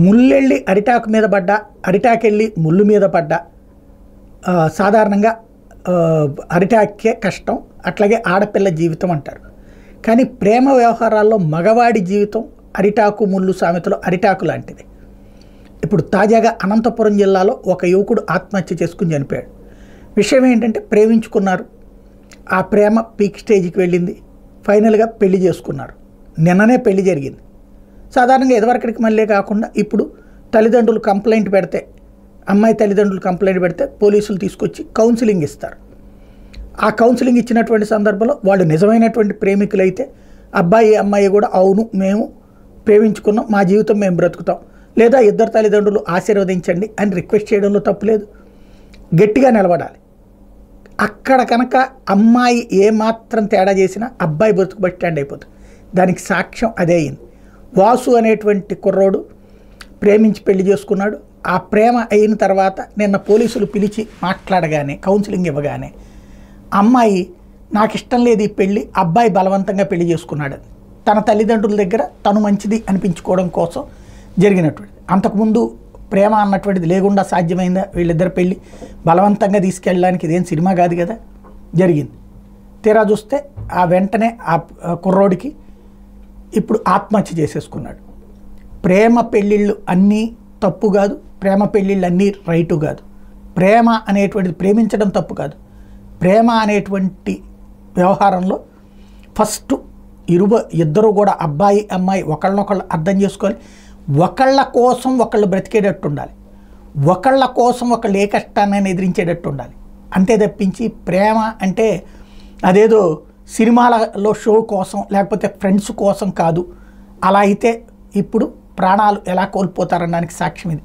ముల్లెళ్ళి అరిటాకు మీద పడ్డా, అరిటాకెళ్ళి ముళ్ళు మీద పడ్డా సాధారణంగా అరిటాకే కష్టం, అట్లాగే ఆడపిల్ల జీవితం అంటారు. కానీ ప్రేమ వ్యవహారాల్లో మగవాడి జీవితం అరిటాకు ముళ్ళు సామెతలో అరిటాకు లాంటిది. ఇప్పుడు తాజాగా అనంతపురం జిల్లాలో ఒక యువకుడు ఆత్మహత్య చేసుకుని చనిపోయాడు. విషయం ఏంటంటే ప్రేమించుకున్నారు, ఆ ప్రేమ పీక్ స్టేజ్కి వెళ్ళింది, ఫైనల్గా పెళ్లి చేసుకున్నారు. నిన్ననే పెళ్లి జరిగింది. సాధారణంగా ఎదవరకడికి మళ్ళీ కాకుండా ఇప్పుడు తల్లిదండ్రులు కంప్లైంట్ పెడితే, అమ్మాయి తల్లిదండ్రులు కంప్లైంట్ పెడితే పోలీసులు తీసుకొచ్చి కౌన్సిలింగ్ ఇస్తారు. ఆ కౌన్సిలింగ్ ఇచ్చినటువంటి సందర్భంలో వాళ్ళు నిజమైనటువంటి ప్రేమికులైతే అబ్బాయి అమ్మాయి కూడా అవును మేము ప్రేమించుకున్నాం, మా జీవితం మేము బ్రతుకుతాం, లేదా ఇద్దరు తల్లిదండ్రులు ఆశీర్వదించండి అని రిక్వెస్ట్ చేయడంలో తప్పులేదు. గట్టిగా నిలబడాలి. అక్కడ కనుక అమ్మాయి ఏమాత్రం తేడా చేసినా అబ్బాయి బ్రతుకు బస్ స్టాండ్ అయిపోతుంది. దానికి సాక్ష్యం అదే అయింది. వాసు అనేటువంటి కుర్రోడు ప్రేమించి పెళ్లి చేసుకున్నాడు. ఆ ప్రేమ అయిన తర్వాత నిన్న పోలీసులు పిలిచి మాట్లాడగానే, కౌన్సిలింగ్ ఇవ్వగానే అమ్మాయి నాకు ఇష్టం లేదు ఈ పెళ్ళి, అబ్బాయి బలవంతంగా పెళ్లి చేసుకున్నాడని తన తల్లిదండ్రుల దగ్గర తను మంచిది అనిపించుకోవడం కోసం జరిగినటువంటిది. అంతకుముందు ప్రేమ అన్నటువంటిది లేకుండా సాధ్యమైందా? వీళ్ళిద్దరు పెళ్ళి బలవంతంగా తీసుకెళ్ళడానికి ఇదేం సినిమా కాదు కదా. జరిగింది. తీరా చూస్తే ఆ వెంటనే ఆ కుర్రోడికి ఇప్పుడు ఆత్మహత్య చేసేసుకున్నాడు. ప్రేమ పెళ్ళిళ్ళు అన్నీ తప్పు కాదు, ప్రేమ పెళ్ళిళ్ళు అన్నీ రైటు కాదు. ప్రేమ అనేటువంటిది ప్రేమించడం తప్పు కాదు. ప్రేమ అనేటువంటి వ్యవహారంలో ఫస్ట్ ఇద్దరు కూడా అబ్బాయి అమ్మాయి ఒకళ్ళనొకళ్ళు అర్థం చేసుకోవాలి. ఒకళ్ళ కోసం ఒకళ్ళు బ్రతికేటట్టు ఉండాలి, ఒకళ్ళ కోసం ఒకళ్ళు ఏ కష్టాన్ని ఎదిరించేటట్టు ఉండాలి. అంతే తప్పించి ప్రేమ అంటే అదేదో సినిమాలలో షో కోసం లేకపోతే ఫ్రెండ్స్ కోసం కాదు. అలా అయితే ఇప్పుడు ప్రాణాలు ఎలా కోల్పోతారనడానికి సాక్ష్యం ఇది.